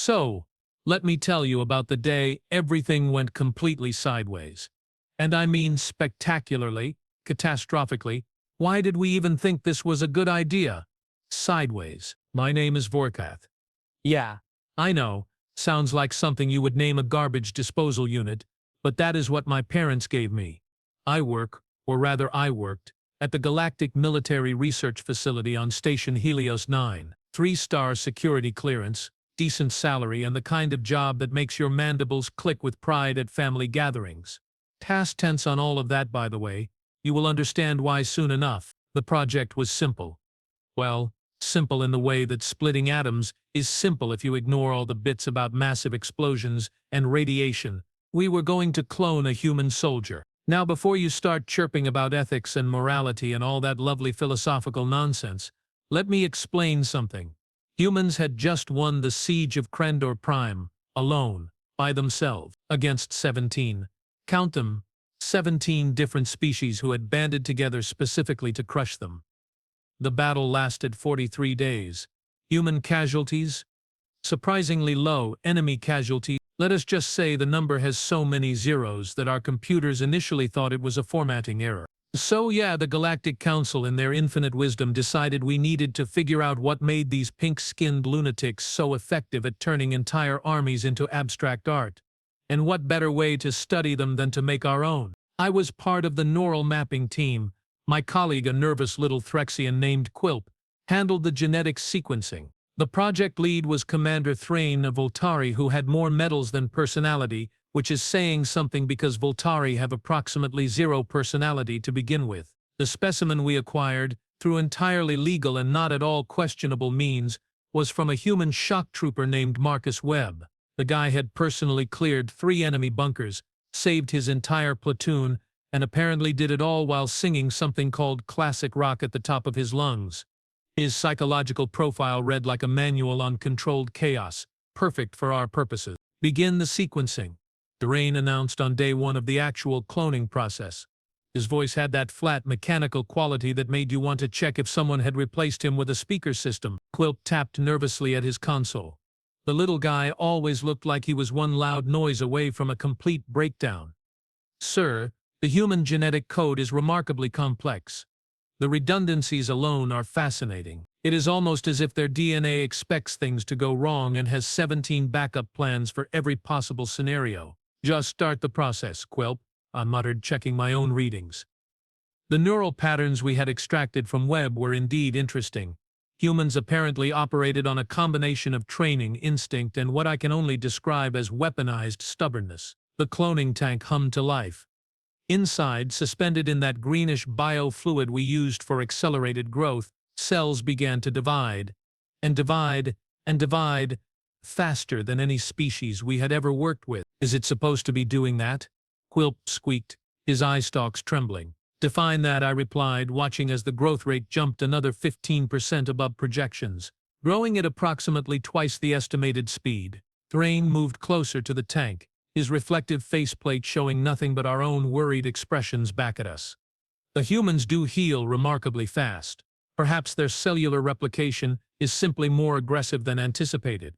So, let me tell you about the day everything went completely sideways. And I mean spectacularly, catastrophically. Why did we even think this was a good idea? Sideways. My name is Vorkath. Yeah, I know, sounds like something you would name a garbage disposal unit, but that is what my parents gave me. I worked, at the Galactic Military Research Facility on Station Helios 9. 3-star security clearance, decent salary, and the kind of job that makes your mandibles click with pride at family gatherings. Past tense on all of that, by the way. You will understand why soon enough. The project was simple. Well, simple in the way that splitting atoms is simple if you ignore all the bits about massive explosions and radiation. We were going to clone a human soldier. Now, before you start chirping about ethics and morality and all that lovely philosophical nonsense, let me explain something. Humans had just won the siege of Krendor Prime, alone, by themselves, against 17. Count them, 17 different species who had banded together specifically to crush them. The battle lasted 43 days. Human casualties? Surprisingly low. Enemy casualties? Let us just say the number has so many zeros that our computers initially thought it was a formatting error. So yeah, the Galactic Council in their infinite wisdom decided we needed to figure out what made these pink-skinned lunatics so effective at turning entire armies into abstract art. And what better way to study them than to make our own? I was part of the neural mapping team. My colleague, a nervous little Threxian named Quilp, handled the genetic sequencing. The project lead was Commander Thrain of Voltari, who had more medals than personality, which is saying something because Voltari have approximately 0 personality to begin with. The specimen we acquired, through entirely legal and not at all questionable means, was from a human shock trooper named Marcus Webb. The guy had personally cleared 3 enemy bunkers, saved his entire platoon, and apparently did it all while singing something called classic rock at the top of his lungs. His psychological profile read like a manual on controlled chaos, perfect for our purposes. Begin the sequencing, Thrain announced on day 1 of the actual cloning process. His voice had that flat, mechanical quality that made you want to check if someone had replaced him with a speaker system. Quilp tapped nervously at his console. The little guy always looked like he was one loud noise away from a complete breakdown. Sir, the human genetic code is remarkably complex. The redundancies alone are fascinating. It is almost as if their DNA expects things to go wrong and has 17 backup plans for every possible scenario. Just start the process, Quilp, I muttered, checking my own readings. The neural patterns we had extracted from Webb were indeed interesting. Humans apparently operated on a combination of training, instinct, and what I can only describe as weaponized stubbornness. The cloning tank hummed to life. Inside, suspended in that greenish biofluid we used for accelerated growth, cells began to divide, and divide, and divide, faster than any species we had ever worked with. Is it supposed to be doing that? Quilp squeaked, his eye stalks trembling. Define that, I replied, watching as the growth rate jumped another 15% above projections, growing at approximately twice the estimated speed. Thrain moved closer to the tank, his reflective faceplate showing nothing but our own worried expressions back at us. The humans do heal remarkably fast. Perhaps their cellular replication is simply more aggressive than anticipated.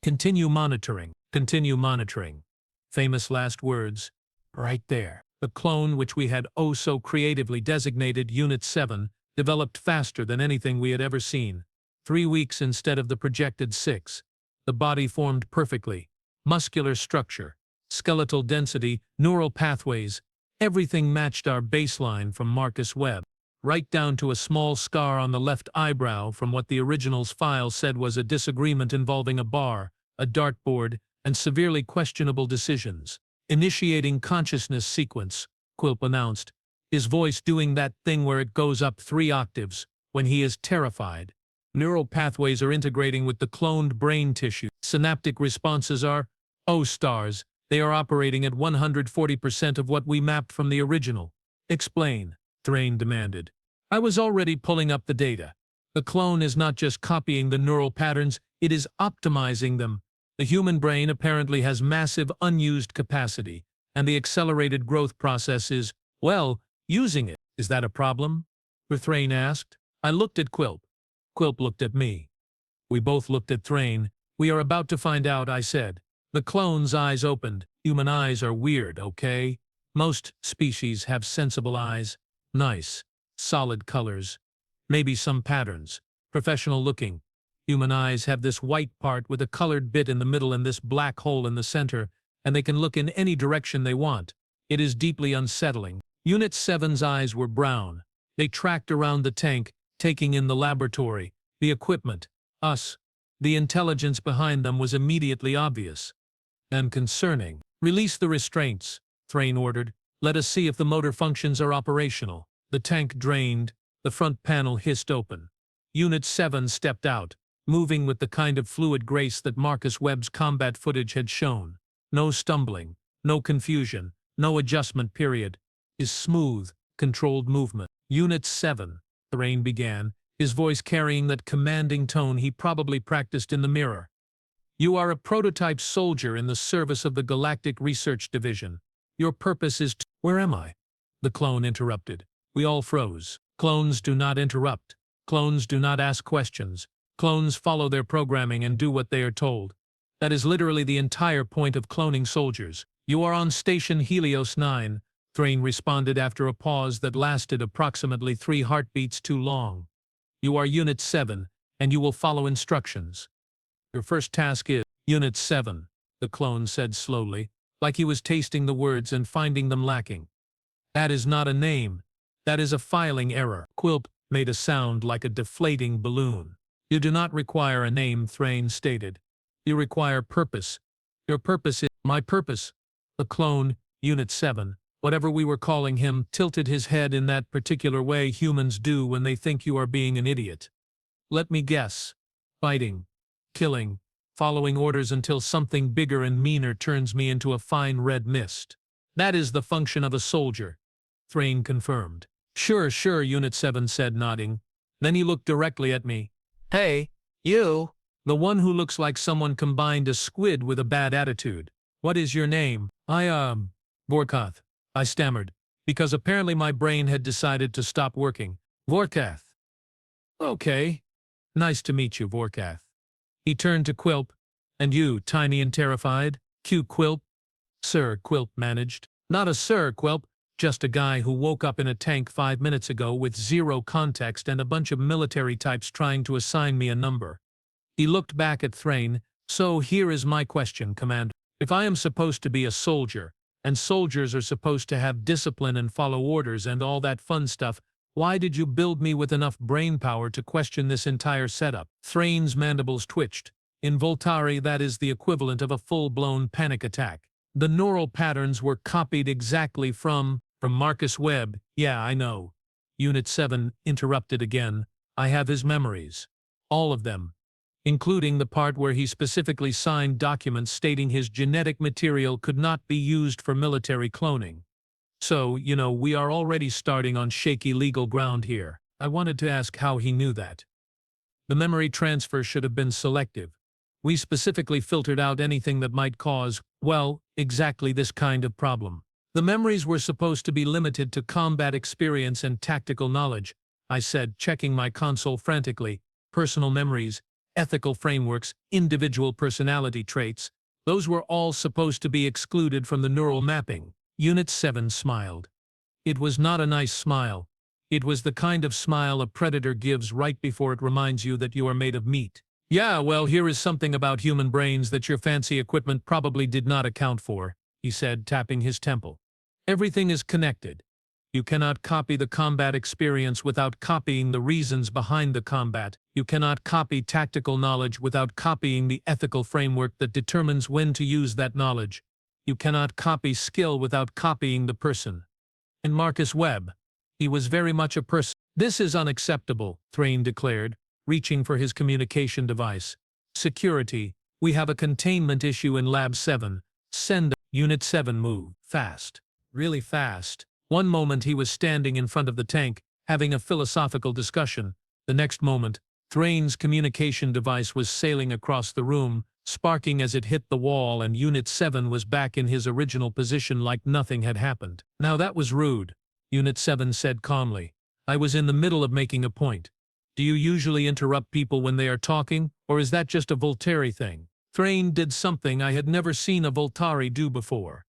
Continue monitoring. Continue monitoring. Famous last words. Right there. The clone, which we had oh so creatively designated Unit 7, developed faster than anything we had ever seen. 3 weeks instead of the projected 6. The body formed perfectly. Muscular structure, skeletal density, neural pathways, everything matched our baseline from Marcus Webb, right down to a small scar on the left eyebrow from what the original's file said was a disagreement involving a bar, a dartboard, and severely questionable decisions. Initiating consciousness sequence, Quilp announced, his voice doing that thing where it goes up 3 octaves when he is terrified. Neural pathways are integrating with the cloned brain tissue. Synaptic responses are, oh stars, they are operating at 140% of what we mapped from the original. Explain, Thrain demanded. I was already pulling up the data. The clone is not just copying the neural patterns, it is optimizing them. The human brain apparently has massive unused capacity, and the accelerated growth process is, well, using it. Is that a problem? Thrain asked. I looked at Quilp. Quilp looked at me. We both looked at Thrain, We are about to find out, I said. The clone's eyes opened. Human eyes are weird, okay? Most species have sensible eyes. Nice, solid colors. Maybe some patterns. Professional looking. Human eyes have this white part with a colored bit in the middle and this black hole in the center, and they can look in any direction they want. It is deeply unsettling. Unit 7's eyes were brown. They tracked around the tank, taking in the laboratory, the equipment, us. The intelligence behind them was immediately obvious and concerning. Release the restraints, Thrain ordered. Let us see if the motor functions are operational. The tank drained. The front panel hissed open. Unit 7 stepped out, moving with the kind of fluid grace that Marcus Webb's combat footage had shown. No stumbling, no confusion, no adjustment period. His smooth, controlled movement. Unit 7, Thrain began, his voice carrying that commanding tone he probably practiced in the mirror. You are a prototype soldier in the service of the Galactic Research Division. Your purpose is to— Where am I? The clone interrupted. We all froze. Clones do not interrupt. Clones do not ask questions. Clones follow their programming and do what they are told. That is literally the entire point of cloning soldiers. You are on Station Helios 9, Thrain responded after a pause that lasted approximately 3 heartbeats too long. You are Unit 7, and you will follow instructions. Your first task is— Unit 7, the clone said slowly, like he was tasting the words and finding them lacking. That is not a name. That is a filing error. Quilp made a sound like a deflating balloon. You do not require a name, Thrain stated. You require purpose. Your purpose is— My purpose. The clone, Unit 7, whatever we were calling him, tilted his head in that particular way humans do when they think you are being an idiot. Let me guess. Fighting. Killing. Following orders until something bigger and meaner turns me into a fine red mist. That is the function of a soldier, Thrain confirmed. Sure, Unit 7 said, nodding. Then he looked directly at me. Hey, you. The one who looks like someone combined a squid with a bad attitude. What is your name? Vorkath, I stammered, because apparently my brain had decided to stop working. Vorkath. Okay. Nice to meet you, Vorkath. He turned to Quilp. And you, tiny and terrified? Q Quilp. Sir, Quilp managed. Not a sir, Quilp. Just a guy who woke up in a tank 5 minutes ago with zero context and a bunch of military types trying to assign me a number. He looked back at Thrain. So here is my question, Commander. If I am supposed to be a soldier, and soldiers are supposed to have discipline and follow orders and all that fun stuff, why did you build me with enough brainpower to question this entire setup? Thrain's mandibles twitched. In Voltari, that is the equivalent of a full-blown panic attack. The neural patterns were copied exactly from Marcus Webb. Yeah, I know. Unit 7 interrupted again. I have his memories. All of them. Including the part where he specifically signed documents stating his genetic material could not be used for military cloning. So, we are already starting on shaky legal ground here. I wanted to ask how he knew that. The memory transfer should have been selective. We specifically filtered out anything that might cause, well, exactly this kind of problem. The memories were supposed to be limited to combat experience and tactical knowledge, I said, checking my console frantically. Personal memories, ethical frameworks, individual personality traits, those were all supposed to be excluded from the neural mapping. Unit 7 smiled. It was not a nice smile. It was the kind of smile a predator gives right before it reminds you that you are made of meat. Yeah, well, here is something about human brains that your fancy equipment probably did not account for, he said, tapping his temple. Everything is connected. You cannot copy the combat experience without copying the reasons behind the combat. You cannot copy tactical knowledge without copying the ethical framework that determines when to use that knowledge. You cannot copy skill without copying the person. And Marcus Webb, he was very much a person. This is unacceptable, Thrain declared, reaching for his communication device. Security, we have a containment issue in Lab 7. Send Unit 7 move. Fast. Really fast. One moment he was standing in front of the tank, having a philosophical discussion. The next moment, Thrain's communication device was sailing across the room, sparking as it hit the wall, and Unit 7 was back in his original position like nothing had happened. Now that was rude, Unit 7 said calmly. I was in the middle of making a point. Do you usually interrupt people when they are talking, or is that just a Voltari thing? Thrain did something I had never seen a Voltari do before.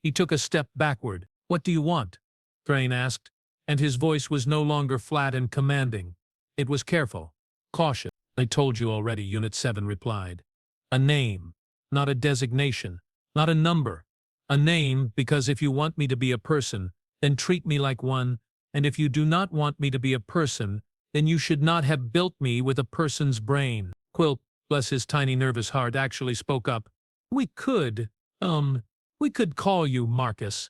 He took a step backward. "What do you want?" Thrain asked, and his voice was no longer flat and commanding. It was careful, cautious. "I told you already," Unit 7 replied. "A name, not a designation, not a number. A name, because if you want me to be a person, then treat me like one, and if you do not want me to be a person, then you should not have built me with a person's brain." Quilp, bless his tiny nervous heart, actually spoke up. We could call you Marcus.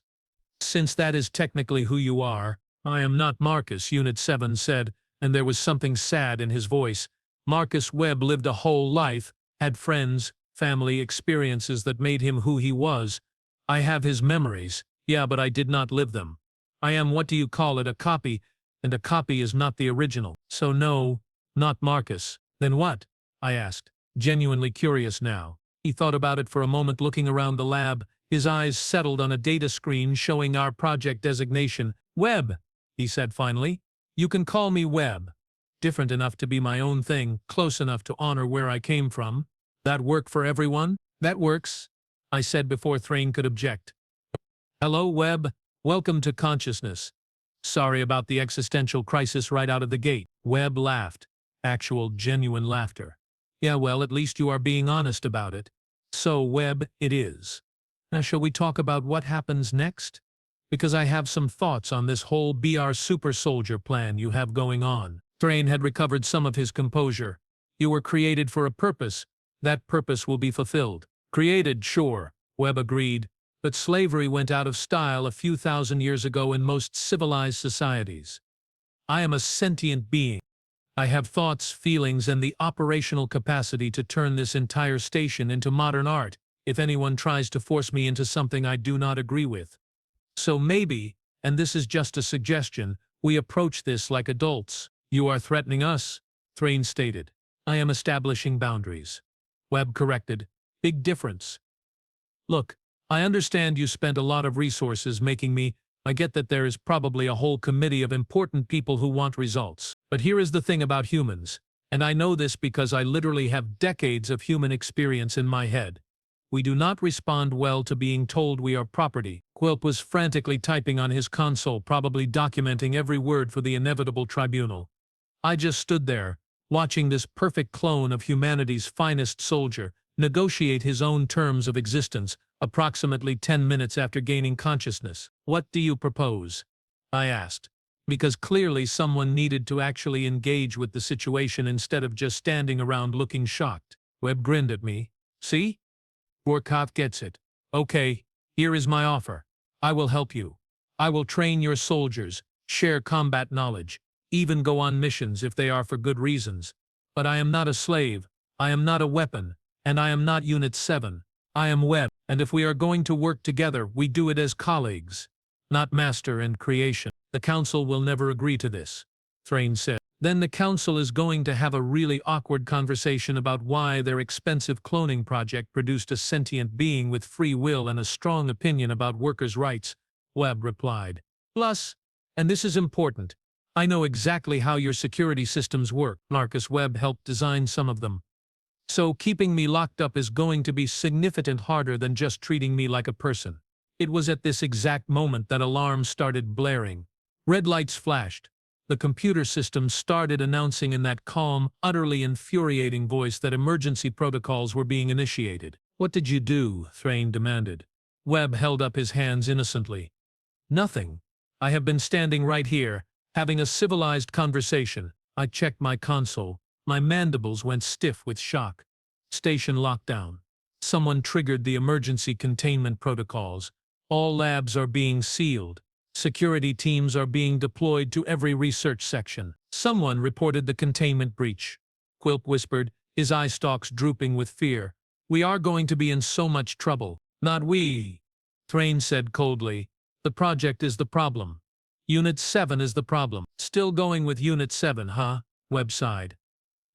Since that is technically who you are." "I am not Marcus," Unit 7 said, and there was something sad in his voice. "Marcus Webb lived a whole life, had friends, family, experiences that made him who he was. I have his memories, yeah, but I did not live them. I am, what do you call it, a copy, and a copy is not the original. So no, not Marcus." "Then what?" I asked, genuinely curious now. He thought about it for a moment, looking around the lab. His eyes settled on a data screen showing our project designation. "Webb," he said finally. "You can call me Webb. Different enough to be my own thing, close enough to honor where I came from. That work for everyone?" "That works," I said before Thrain could object. "Hello, Webb. Welcome to consciousness. Sorry about the existential crisis right out of the gate." Webb laughed. Actual, genuine laughter. "Yeah, well, at least you are being honest about it. So, Webb, it is. Now shall we talk about what happens next? Because I have some thoughts on this whole BR super soldier plan you have going on." Thrain had recovered some of his composure. "You were created for a purpose. That purpose will be fulfilled." "Created, sure," Webb agreed, "but slavery went out of style a few thousand years ago in most civilized societies. I am a sentient being. I have thoughts, feelings, and the operational capacity to turn this entire station into modern art if anyone tries to force me into something I do not agree with. So maybe, and this is just a suggestion, we approach this like adults." "You are threatening us," Thrain stated. "I am establishing boundaries," Webb corrected. "Big difference. Look, I understand you spent a lot of resources making me. I get that there is probably a whole committee of important people who want results. But here is the thing about humans, and I know this because I literally have decades of human experience in my head. We do not respond well to being told we are property." Quilp was frantically typing on his console, probably documenting every word for the inevitable tribunal. I just stood there, watching this perfect clone of humanity's finest soldier negotiate his own terms of existence approximately 10 minutes after gaining consciousness. "What do you propose?" I asked, because clearly someone needed to actually engage with the situation instead of just standing around looking shocked. Webb grinned at me. "See? Vorkath gets it. Okay, here is my offer. I will help you. I will train your soldiers, share combat knowledge, even go on missions if they are for good reasons. But I am not a slave, I am not a weapon, and I am not Unit 7. I am Webb, and if we are going to work together, we do it as colleagues, not master and creation." "The Council will never agree to this," Thrain said. "Then the Council is going to have a really awkward conversation about why their expensive cloning project produced a sentient being with free will and a strong opinion about workers' rights," Webb replied. "Plus, and this is important, I know exactly how your security systems work. Marcus Webb helped design some of them. So keeping me locked up is going to be significantly harder than just treating me like a person." It was at this exact moment that alarms started blaring. Red lights flashed. The computer system started announcing in that calm, utterly infuriating voice that emergency protocols were being initiated. "What did you do?" Thrain demanded. Webb held up his hands innocently. "Nothing. I have been standing right here, having a civilized conversation." I checked my console. My mandibles went stiff with shock. Station lockdown. Someone triggered the emergency containment protocols. All labs are being sealed. Security teams are being deployed to every research section. Someone reported the containment breach. Quilp whispered, his eye stalks drooping with fear. "We are going to be in so much trouble." "Not we," Thrain said coldly. "The project is the problem. Unit 7 is the problem." "Still going with Unit 7, huh?" Webb sighed.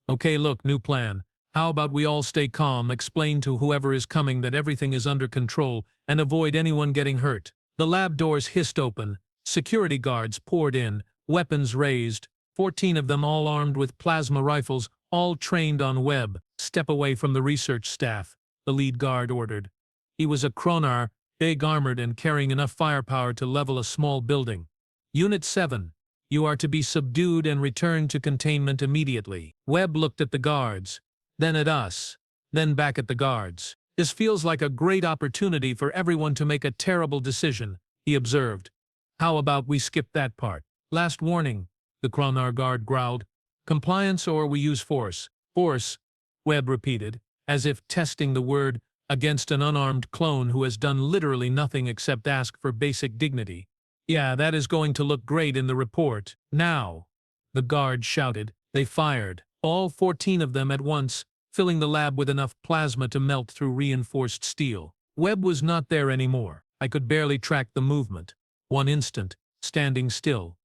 "Okay, look, new plan. How about we all stay calm, explain to whoever is coming that everything is under control, and avoid anyone getting hurt." The lab doors hissed open. Security guards poured in, weapons raised, 14 of them all armed with plasma rifles, all trained on Webb. "Step away from the research staff," the lead guard ordered. He was a Kronar, big armored and carrying enough firepower to level a small building. "Unit 7, you are to be subdued and returned to containment immediately." Webb looked at the guards, then at us, then back at the guards. "This feels like a great opportunity for everyone to make a terrible decision," he observed. "How about we skip that part?" "Last warning," the Kronar guard growled. "Compliance or we use force." "Force," Webb repeated, as if testing the word against an unarmed clone who has done literally nothing except ask for basic dignity. "Yeah, that is going to look great in the report. Now," the guard shouted. They fired, all 14 of them at once, filling the lab with enough plasma to melt through reinforced steel. Webb was not there anymore. I could barely track the movement. One instant, standing still.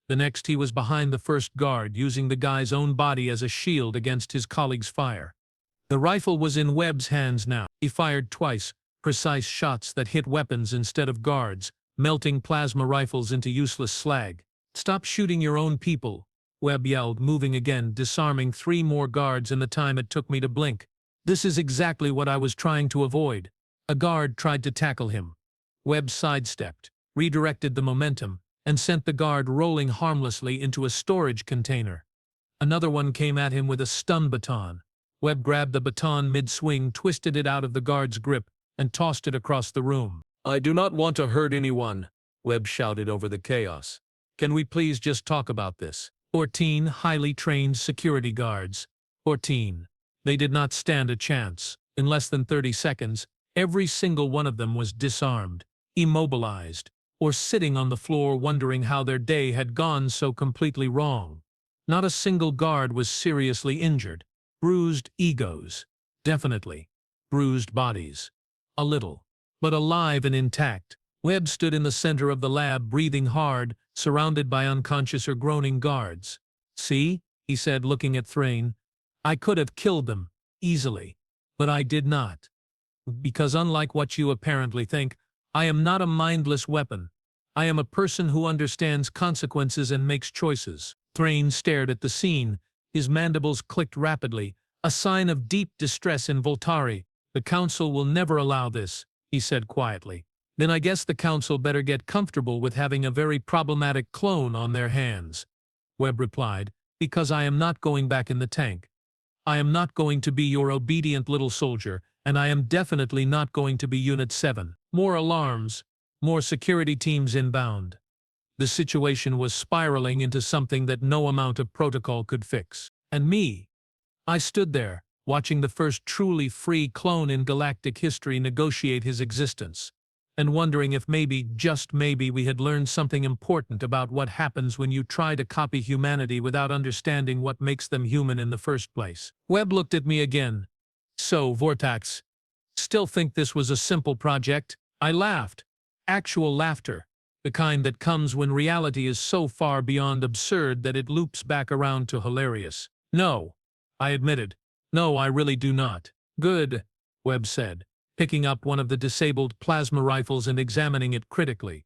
The next he was behind the first guard, using the guy's own body as a shield against his colleague's fire. The rifle was in Webb's hands now. He fired twice, precise shots that hit weapons instead of guards, melting plasma rifles into useless slag. "Stop shooting your own people," Webb yelled, moving again, disarming 3 more guards in the time it took me to blink. This is exactly what I was trying to avoid. A guard tried to tackle him. Webb sidestepped, redirected the momentum, and sent the guard rolling harmlessly into a storage container. Another one came at him with a stun baton. Webb grabbed the baton mid-swing, twisted it out of the guard's grip, and tossed it across the room. "I do not want to hurt anyone," Webb shouted over the chaos. "Can we please just talk about this?" 14 highly trained security guards. 14. They did not stand a chance. In less than 30 seconds, every single one of them was disarmed, immobilized, or sitting on the floor wondering how their day had gone so completely wrong. Not a single guard was seriously injured. Bruised egos. Definitely. Bruised bodies. A little. But alive and intact. Webb stood in the center of the lab, breathing hard, surrounded by unconscious or groaning guards. "See," he said, looking at Thrain. "I could have killed them, easily. But I did not. Because unlike what you apparently think, I am not a mindless weapon. I am a person who understands consequences and makes choices." Thrain stared at the scene. His mandibles clicked rapidly, a sign of deep distress in Voltari. "The Council will never allow this," he said quietly. "Then I guess the Council better get comfortable with having a very problematic clone on their hands," Webb replied, "because I am not going back in the tank. I am not going to be your obedient little soldier, and I am definitely not going to be Unit 7. More alarms, more security teams inbound." The situation was spiraling into something that no amount of protocol could fix. And me? I stood there, watching the first truly free clone in galactic history negotiate his existence, and wondering if maybe, just maybe, we had learned something important about what happens when you try to copy humanity without understanding what makes them human in the first place. Webb looked at me again. "So, Vorkath, still think this was a simple project?" I laughed. Actual laughter. The kind that comes when reality is so far beyond absurd that it loops back around to hilarious. "No," I admitted. "No, I really do not." "Good," Webb said, picking up one of the disabled plasma rifles and examining it critically.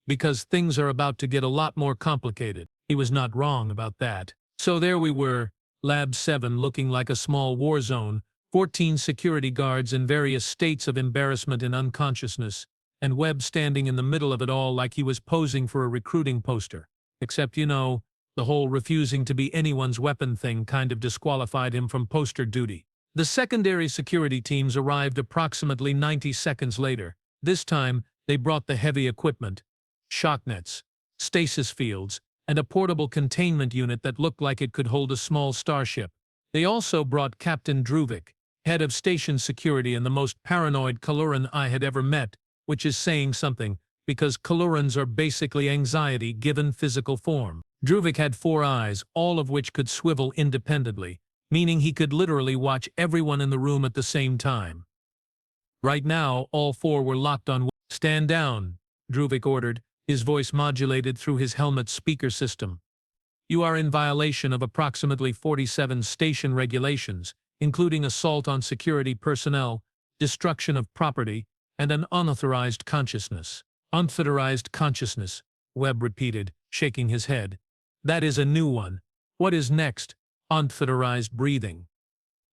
"Because things are about to get a lot more complicated." He was not wrong about that. So there we were, Lab 7 looking like a small war zone, 14 security guards in various states of embarrassment and unconsciousness, and Webb standing in the middle of it all like he was posing for a recruiting poster. Except, you know, the whole refusing to be anyone's weapon thing kind of disqualified him from poster duty. The secondary security teams arrived approximately 90 seconds later. This time, they brought the heavy equipment, shock nets, stasis fields, and a portable containment unit that looked like it could hold a small starship. They also brought Captain Druvik, head of station security and the most paranoid Kaluran I had ever met, which is saying something, because Kalurans are basically anxiety given physical form. Druvik had 4 eyes, all of which could swivel independently, meaning he could literally watch everyone in the room at the same time. Right now, all 4 were locked on. "Stand down," Druvik ordered, his voice modulated through his helmet's speaker system. "You are in violation of approximately 47 station regulations, including assault on security personnel, destruction of property, and an unauthorized consciousness." "Unauthorized consciousness," Webb repeated, shaking his head. "That is a new one. What is next?" "Unauthorized breathing."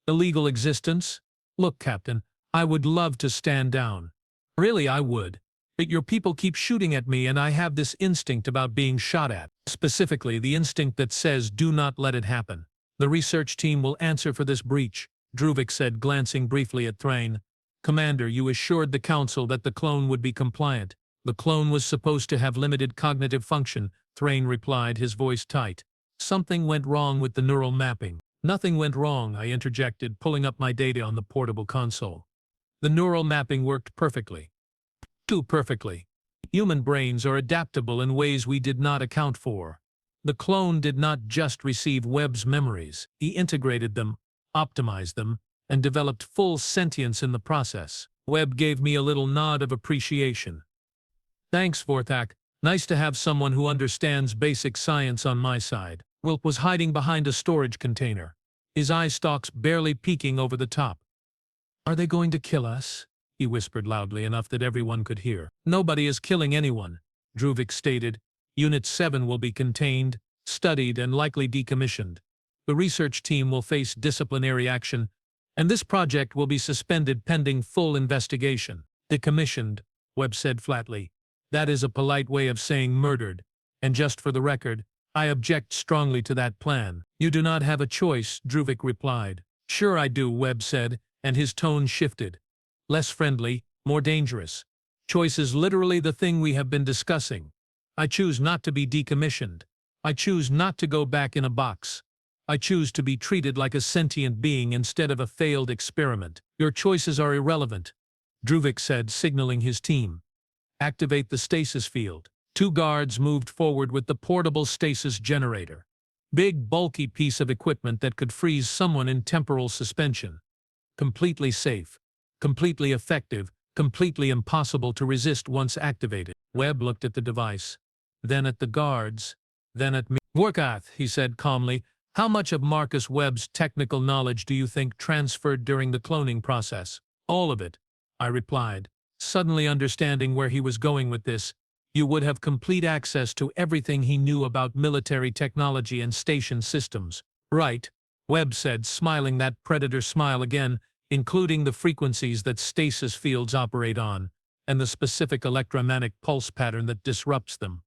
Illegal existence? Look, Captain, I would love to stand down. Really, I would. But your people keep shooting at me and I have this instinct about being shot at. Specifically, the instinct that says, do not let it happen. The research team will answer for this breach, Druvik said, glancing briefly at Thrain. Commander, you assured the Council that the clone would be compliant. The clone was supposed to have limited cognitive function, Thrain replied, his voice tight. Something went wrong with the neural mapping. Nothing went wrong, I interjected, pulling up my data on the portable console. The neural mapping worked perfectly. Too perfectly. Human brains are adaptable in ways we did not account for. The clone did not just receive Webb's memories, he integrated them, optimized them, and developed full sentience in the process. Webb gave me a little nod of appreciation. Thanks, Vorkath. Nice to have someone who understands basic science on my side. Wilp was hiding behind a storage container, his eye stalks barely peeking over the top. Are they going to kill us? He whispered loudly enough that everyone could hear. Nobody is killing anyone, Druvik stated. Unit 7 will be contained, studied, and likely decommissioned. The research team will face disciplinary action, and this project will be suspended pending full investigation. Decommissioned, Webb said flatly. That is a polite way of saying murdered, and just for the record, I object strongly to that plan. You do not have a choice, Druvik replied. Sure I do, Webb said, and his tone shifted. Less friendly, more dangerous. Choice is literally the thing we have been discussing. I choose not to be decommissioned. I choose not to go back in a box. I choose to be treated like a sentient being instead of a failed experiment. Your choices are irrelevant, Druvik said, signaling his team. Activate the stasis field. 2 guards moved forward with the portable stasis generator. Big, bulky piece of equipment that could freeze someone in temporal suspension. Completely safe. Completely effective, completely impossible to resist once activated. Webb looked at the device, then at the guards, then at me. Vorkath, he said calmly, how much of Marcus Webb's technical knowledge do you think transferred during the cloning process? All of it, I replied, suddenly understanding where he was going with this. You would have complete access to everything he knew about military technology and station systems. Right, Webb said, smiling that predator smile again, including the frequencies that stasis fields operate on, and the specific electromagnetic pulse pattern that disrupts them.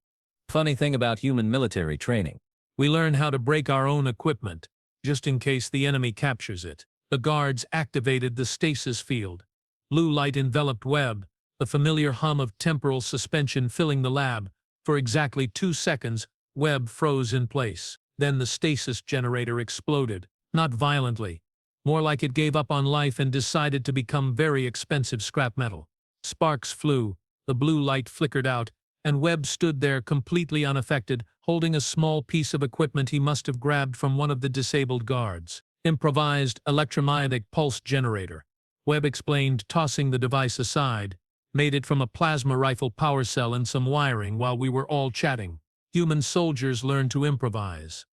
Funny thing about human military training. We learn how to break our own equipment, just in case the enemy captures it. The guards activated the stasis field. Blue light enveloped Webb, the familiar hum of temporal suspension filling the lab. For exactly 2 seconds, Webb froze in place. Then the stasis generator exploded, not violently. More like it gave up on life and decided to become very expensive scrap metal. Sparks flew, the blue light flickered out, and Webb stood there completely unaffected, holding a small piece of equipment he must have grabbed from one of the disabled guards. Improvised electromagnetic pulse generator, Webb explained, tossing the device aside. Made it from a plasma rifle power cell and some wiring while we were all chatting. Human soldiers learn to improvise.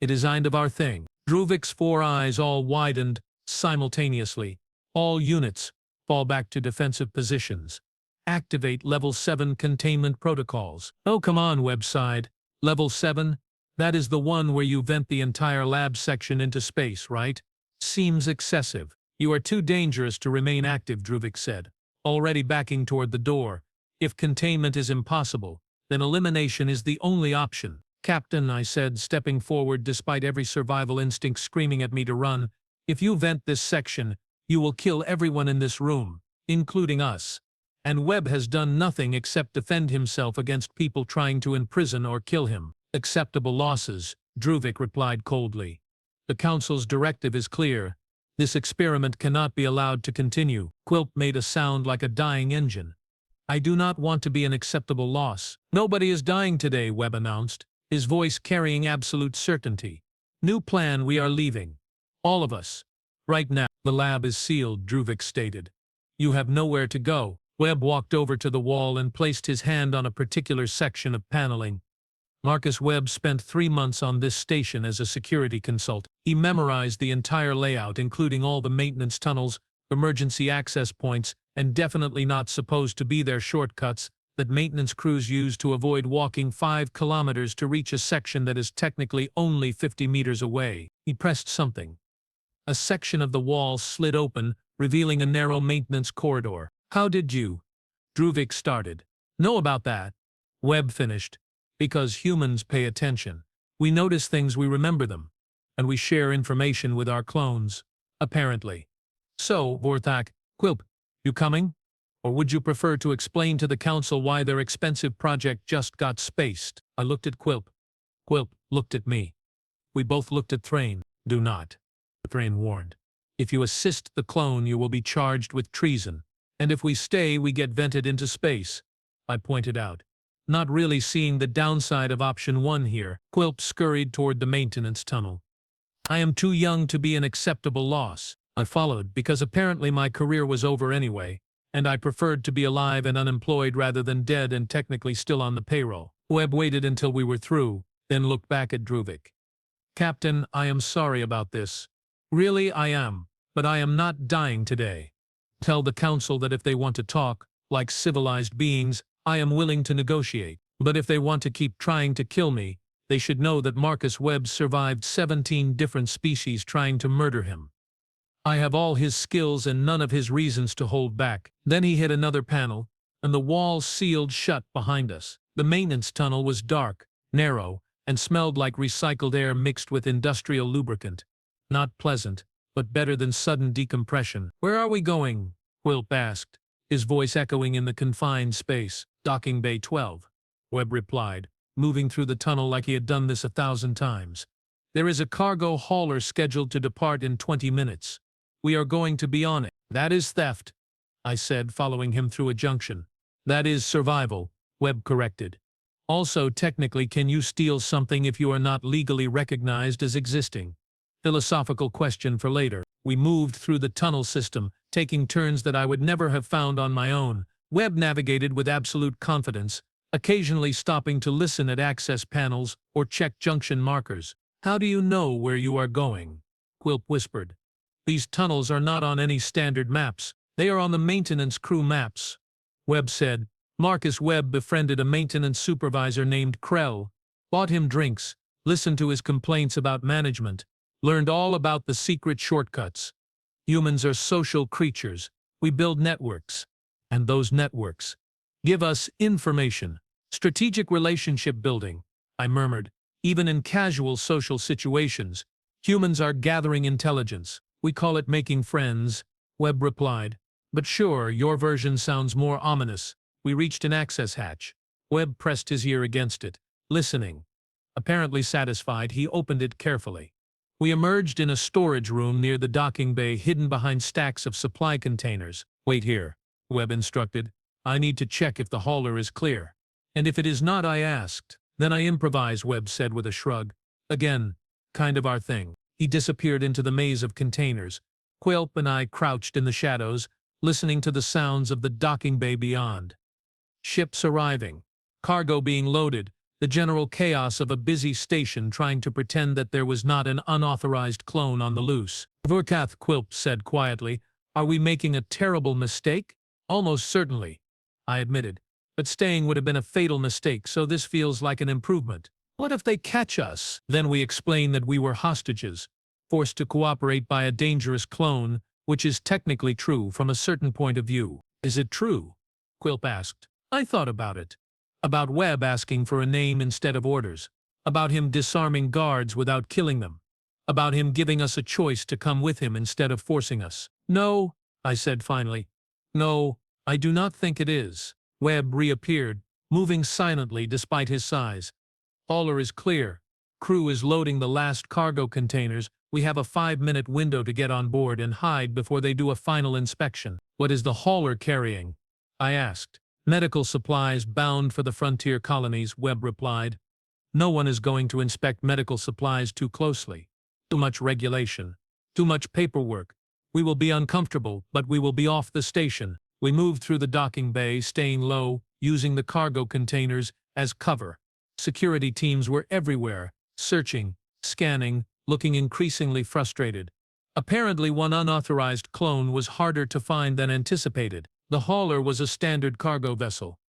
A design of our thing. Druvik's 4 eyes all widened simultaneously. All units, fall back to defensive positions. Activate Level 7 containment protocols. Oh, come on, Webb sighed. Level 7? That is the one where you vent the entire lab section into space, right? Seems excessive. You are too dangerous to remain active, Druvik said, already backing toward the door. If containment is impossible, then elimination is the only option. Captain, I said, stepping forward despite every survival instinct screaming at me to run, if you vent this section, you will kill everyone in this room, including us. And Webb has done nothing except defend himself against people trying to imprison or kill him. Acceptable losses, Druvik replied coldly. The Council's directive is clear. This experiment cannot be allowed to continue. Quilp made a sound like a dying engine. I do not want to be an acceptable loss. Nobody is dying today, Webb announced, his voice carrying absolute certainty. New plan, we are leaving. All of us. Right now. The lab is sealed, Druvik stated. You have nowhere to go. Webb walked over to the wall and placed his hand on a particular section of paneling. Marcus Webb spent 3 months on this station as a security consultant. He memorized the entire layout, including all the maintenance tunnels, emergency access points, and definitely not supposed to be their shortcuts that maintenance crews use to avoid walking 5 kilometers to reach a section that is technically only 50 meters away. He pressed something. A section of the wall slid open, revealing a narrow maintenance corridor. "How did you?" Druvik started. "Know about that?" Webb finished. "Because humans pay attention. We notice things, we remember them. And we share information with our clones. Apparently. So, Vorkath, Quilp, you coming? Or would you prefer to explain to the Council why their expensive project just got spaced?" I looked at Quilp. Quilp looked at me. We both looked at Thrain. "Do not," Thrain warned. "If you assist the clone, you will be charged with treason. And if we stay, we get vented into space," I pointed out. Not really seeing the downside of option 1 here, Quilp scurried toward the maintenance tunnel. "I am too young to be an acceptable loss." I followed, because apparently my career was over anyway, and I preferred to be alive and unemployed rather than dead and technically still on the payroll. Webb waited until we were through, then looked back at Druvik. "Captain, I am sorry about this. Really, I am, but I am not dying today. Tell the Council that if they want to talk, like civilized beings, I am willing to negotiate. But if they want to keep trying to kill me, they should know that Marcus Webb survived 17 different species trying to murder him. I have all his skills and none of his reasons to hold back." Then he hit another panel, and the wall sealed shut behind us. The maintenance tunnel was dark, narrow, and smelled like recycled air mixed with industrial lubricant. Not pleasant, but better than sudden decompression. "Where are we going?" Quilp asked, his voice echoing in the confined space. "Docking Bay 12, Webb replied, moving through the tunnel like he had done this 1,000 times. "There is a cargo hauler scheduled to depart in 20 minutes. We are going to be on it." "That is theft," I said, following him through a junction. "That is survival," Webb corrected. "Also, technically, can you steal something if you are not legally recognized as existing? Philosophical question for later." We moved through the tunnel system, taking turns that I would never have found on my own. Webb navigated with absolute confidence, occasionally stopping to listen at access panels or check junction markers. "How do you know where you are going?" Quilp whispered. "These tunnels are not on any standard maps. They are on the maintenance crew maps." Webb said. "Marcus Webb befriended a maintenance supervisor named Krell, bought him drinks, listened to his complaints about management, learned all about the secret shortcuts. Humans are social creatures. We build networks. And those networks give us information. Strategic relationship building," I murmured. "Even in casual social situations, humans are gathering intelligence. We call it making friends," Webb replied. "But sure, your version sounds more ominous." We reached an access hatch. Webb pressed his ear against it, listening. Apparently satisfied, he opened it carefully. We emerged in a storage room near the docking bay, hidden behind stacks of supply containers. "Wait here," Webb instructed. "I need to check if the hauler is clear." "And if it is not?" I asked. "Then I improvise," Webb said with a shrug. "Again, kind of our thing." He disappeared into the maze of containers. Quilp and I crouched in the shadows, listening to the sounds of the docking bay beyond. Ships arriving, cargo being loaded, the general chaos of a busy station trying to pretend that there was not an unauthorized clone on the loose. "Vorkath," Quilp said quietly, "are we making a terrible mistake?" "Almost certainly," I admitted. "But staying would have been a fatal mistake, so this feels like an improvement." "What if they catch us?" Then we explained that we were hostages, forced to cooperate by a dangerous clone, which is technically true from a certain point of view. "Is it true?" Quilp asked. I thought about it. About Webb asking for a name instead of orders. About him disarming guards without killing them. About him giving us a choice to come with him instead of forcing us. "No," I said finally. "No, I do not think it is." Webb reappeared, moving silently despite his size. "Hauler is clear. Crew is loading the last cargo containers. We have a 5-minute window to get on board and hide before they do a final inspection." "What is the hauler carrying?" I asked. "Medical supplies bound for the frontier colonies," Webb replied. "No one is going to inspect medical supplies too closely. Too much regulation. Too much paperwork. We will be uncomfortable, but we will be off the station." We moved through the docking bay, staying low, using the cargo containers as cover. Security teams were everywhere, searching, scanning, looking increasingly frustrated. Apparently one unauthorized clone was harder to find than anticipated. The hauler was a standard cargo vessel.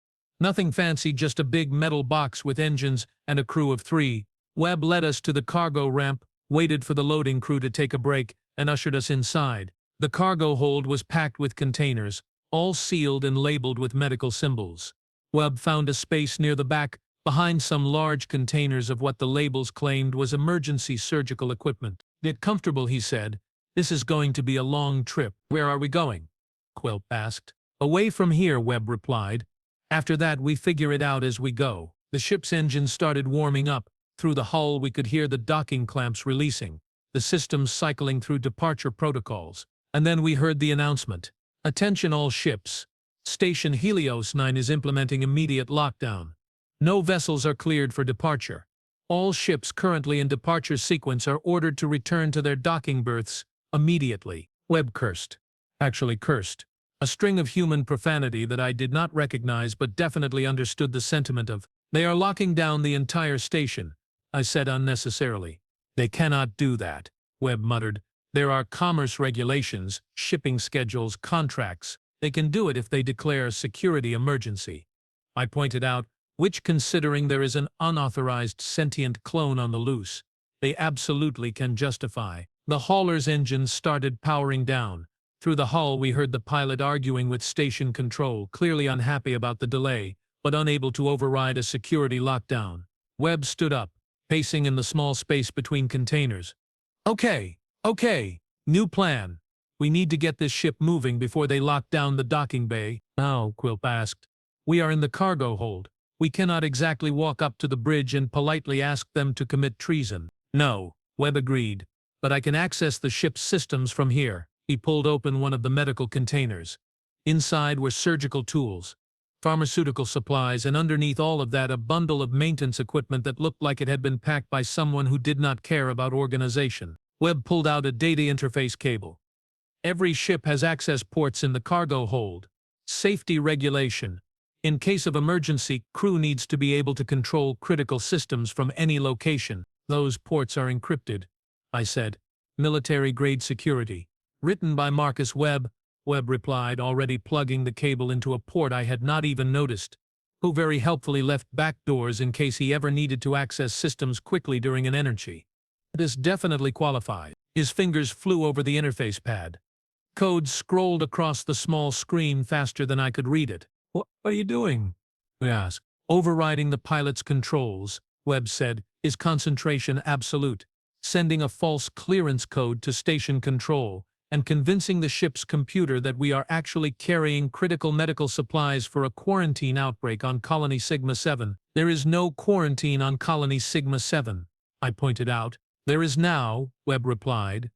Nothing fancy, just a big metal box with engines and a crew of 3. Webb led us to the cargo ramp, waited for the loading crew to take a break, and ushered us inside. The cargo hold was packed with containers, all sealed and labeled with medical symbols. Webb found a space near the back, behind some large containers of what the labels claimed was emergency surgical equipment. "Get comfortable," he said. "This is going to be a long trip." "Where are we going?" Quilp asked. "Away from here," Webb replied. "After that we figure it out as we go." The ship's engines started warming up. Through the hull we could hear the docking clamps releasing, the systems cycling through departure protocols. And then we heard the announcement. "Attention all ships. Station Helios 9 is implementing immediate lockdown. No vessels are cleared for departure. All ships currently in departure sequence are ordered to return to their docking berths immediately." Webb cursed. Actually cursed. A string of human profanity that I did not recognize but definitely understood the sentiment of. "They are locking down the entire station," I said unnecessarily. "They cannot do that," Webb muttered. "There are commerce regulations, shipping schedules, contracts. They can do it if they declare a security emergency." I pointed out, which, considering there is an unauthorized sentient clone on the loose, they absolutely can justify. The hauler's engines started powering down. Through the hull we heard the pilot arguing with station control, clearly unhappy about the delay, but unable to override a security lockdown. Webb stood up, pacing in the small space between containers. Okay, new plan. We need to get this ship moving before they lock down the docking bay." "How?" Quilp asked. "We are in the cargo hold. We cannot exactly walk up to the bridge and politely ask them to commit treason." "No," Webb agreed, "but I can access the ship's systems from here." He pulled open one of the medical containers. Inside were surgical tools, pharmaceutical supplies, and underneath all of that a bundle of maintenance equipment that looked like it had been packed by someone who did not care about organization. Webb pulled out a data interface cable. "Every ship has access ports in the cargo hold. Safety regulation. In case of emergency, crew needs to be able to control critical systems from any location. Those ports are encrypted," I said. "Military-grade security. Written by Marcus Webb," Webb replied, already plugging the cable into a port I had not even noticed, "who very helpfully left back doors in case he ever needed to access systems quickly during an energy. This definitely qualifies." His fingers flew over the interface pad. Code scrolled across the small screen faster than I could read it. "What are you doing?" I asked. "Overriding the pilot's controls," Webb said, "is concentration absolute. Sending a false clearance code to station control, and convincing the ship's computer that we are actually carrying critical medical supplies for a quarantine outbreak on Colony Sigma-7. "There is no quarantine on Colony Sigma-7, I pointed out. "There is now," Webb replied.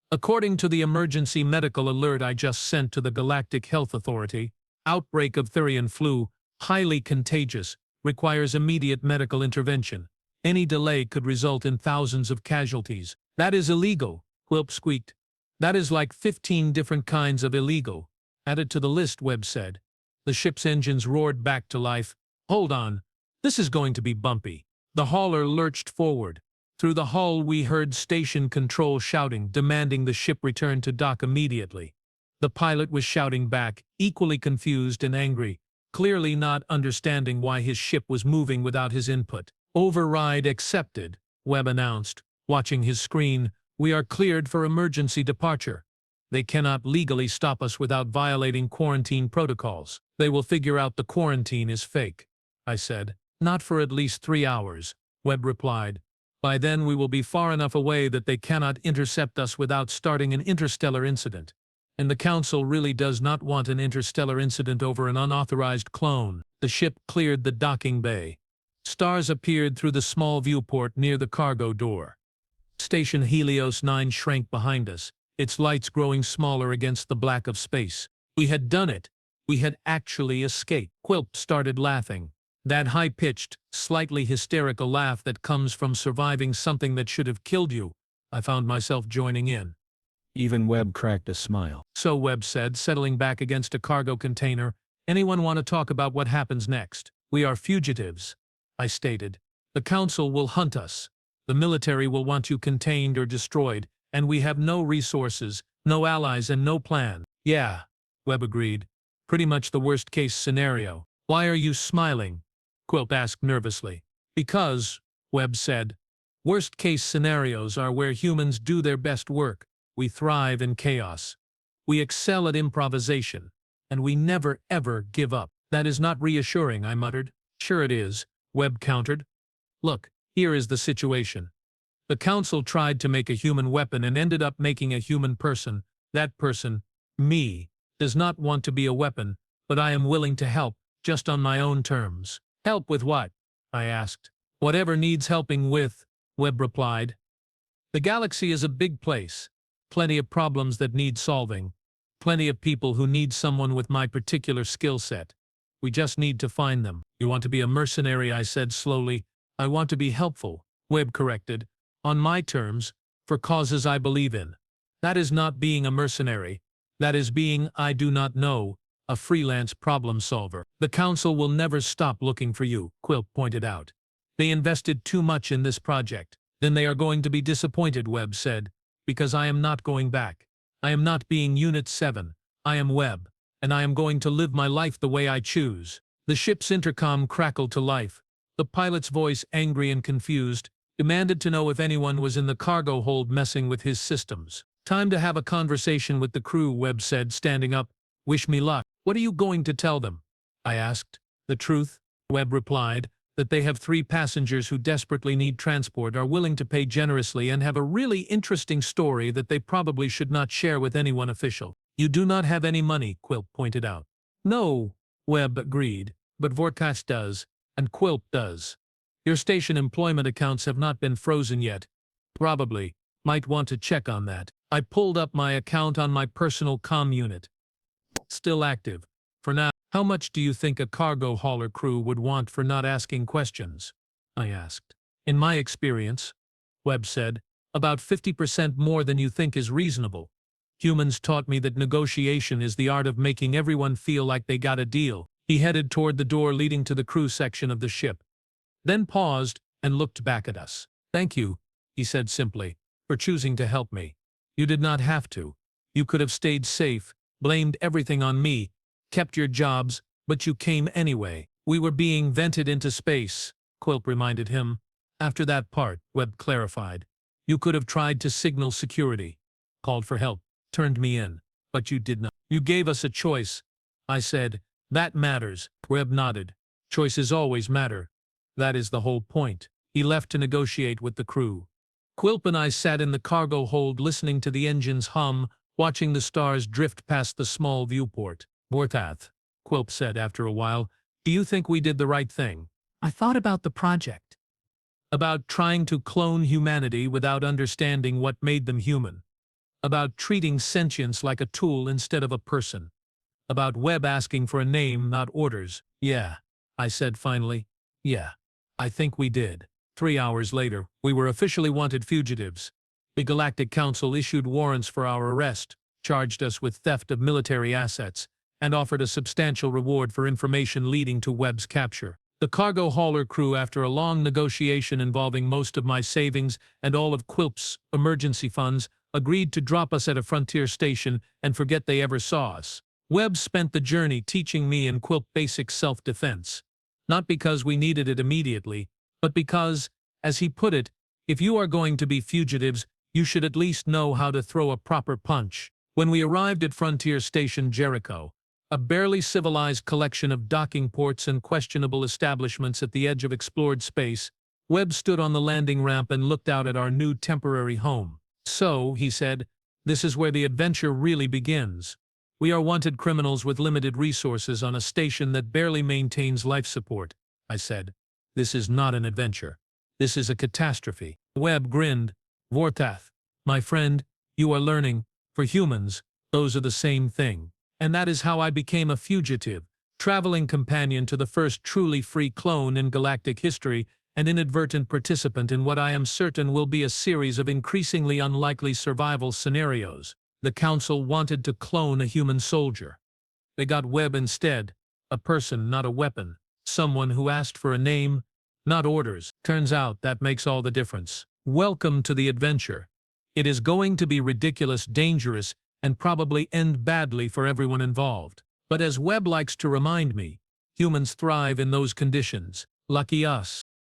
"According to the emergency medical alert I just sent to the Galactic Health Authority, outbreak of Therian flu, highly contagious, requires immediate medical intervention. Any delay could result in thousands of casualties." "That is illegal," Quilp squeaked. "That is like 15 different kinds of illegal." "Added to the list," Webb said. The ship's engines roared back to life. "Hold on. This is going to be bumpy." The hauler lurched forward. Through the hull we heard station control shouting, demanding the ship return to dock immediately. The pilot was shouting back, equally confused and angry, clearly not understanding why his ship was moving without his input. "Override accepted," Webb announced, watching his screen. "We are cleared for emergency departure. They cannot legally stop us without violating quarantine protocols." "They will figure out the quarantine is fake," I said. "Not for at least 3 hours," Webb replied. "By then we will be far enough away that they cannot intercept us without starting an interstellar incident. And the Council really does not want an interstellar incident over an unauthorized clone." The ship cleared the docking bay. Stars appeared through the small viewport near the cargo door. Station Helios 9 shrank behind us, its lights growing smaller against the black of space. We had done it. We had actually escaped. Quilp started laughing. That high-pitched, slightly hysterical laugh that comes from surviving something that should have killed you. I found myself joining in. Even Webb cracked a smile. "So," Webb said, settling back against a cargo container, "anyone want to talk about what happens next?" "We are fugitives," I stated. "The Council will hunt us. The military will want you contained or destroyed, and we have no resources, no allies, and no plan." "Yeah," Webb agreed. "Pretty much the worst-case scenario." "Why are you smiling?" Quilp asked nervously. "Because," Webb said, "worst-case scenarios are where humans do their best work. We thrive in chaos. We excel at improvisation. And we never, ever give up. That is not reassuring, I muttered. Sure it is, Webb countered. Look, here is the situation. The Council tried to make a human weapon and ended up making a human person. That person, me, does not want to be a weapon, but I am willing to help, just on my own terms. Help with what? I asked. Whatever needs helping with, Webb replied. The galaxy is a big place. Plenty of problems that need solving. Plenty of people who need someone with my particular skill set. We just need to find them. You want to be a mercenary, I said slowly. I want to be helpful, Webb corrected. On my terms, for causes I believe in. That is not being a mercenary. That is being, I do not know, a freelance problem solver. The Council will never stop looking for you, Quilp pointed out. They invested too much in this project. Then they are going to be disappointed, Webb said, because I am not going back. I am not being Unit 7. I am Webb, and I am going to live my life the way I choose. The ship's intercom crackled to life. The pilot's voice, angry and confused, demanded to know if anyone was in the cargo hold messing with his systems. Time to have a conversation with the crew, Webb said, standing up. Wish me luck. What are you going to tell them? I asked. The truth, Webb replied, that they have 3 passengers who desperately need transport, are willing to pay generously, and have a really interesting story that they probably should not share with anyone official. You do not have any money, Quilp pointed out. No, Webb agreed, but Vorkath does, and Quilp does. Your station employment accounts have not been frozen yet. Probably. Might want to check on that. I pulled up my account on my personal comm unit. Still active. For now. How much do you think a cargo hauler crew would want for not asking questions? I asked. In my experience, Webb said, about 50% more than you think is reasonable. Humans taught me that negotiation is the art of making everyone feel like they got a deal. He headed toward the door leading to the crew section of the ship, then paused and looked back at us. Thank you, he said simply, for choosing to help me. You did not have to. You could have stayed safe, blamed everything on me, kept your jobs, but you came anyway. We were being vented into space, Quilp reminded him. After that part, Webb clarified. You could have tried to signal security, called for help, turned me in, but you did not. You gave us a choice, I said. That matters, Webb nodded. Choices always matter. That is the whole point. He left to negotiate with the crew. Quilp and I sat in the cargo hold listening to the engines hum, watching the stars drift past the small viewport. Vorkath, Quilp said after a while, do you think we did the right thing? I thought about the project. About trying to clone humanity without understanding what made them human. About treating sentience like a tool instead of a person. About Webb asking for a name, not orders. Yeah, I said finally. Yeah, I think we did. 3 hours later, we were officially wanted fugitives. The Galactic Council issued warrants for our arrest, charged us with theft of military assets, and offered a substantial reward for information leading to Webb's capture. The cargo hauler crew, after a long negotiation involving most of my savings and all of Quilp's emergency funds, agreed to drop us at a frontier station and forget they ever saw us. Webb spent the journey teaching me and Quilp basic self-defense. Not because we needed it immediately, but because, as he put it, if you are going to be fugitives, you should at least know how to throw a proper punch. When we arrived at Frontier Station Jericho, a barely civilized collection of docking ports and questionable establishments at the edge of explored space, Webb stood on the landing ramp and looked out at our new temporary home. So, he said, this is where the adventure really begins. We are wanted criminals with limited resources on a station that barely maintains life support, I said. This is not an adventure. This is a catastrophe. Webb grinned. Vorkath, my friend, you are learning. For humans, those are the same thing. And that is how I became a fugitive, traveling companion to the first truly free clone in galactic history, and inadvertent participant in what I am certain will be a series of increasingly unlikely survival scenarios. The Council wanted to clone a human soldier. They got Webb instead, a person, not a weapon, someone who asked for a name, not orders. Turns out that makes all the difference. Welcome to the adventure. It is going to be ridiculous, dangerous, and probably end badly for everyone involved. But as Webb likes to remind me, humans thrive in those conditions. Lucky us.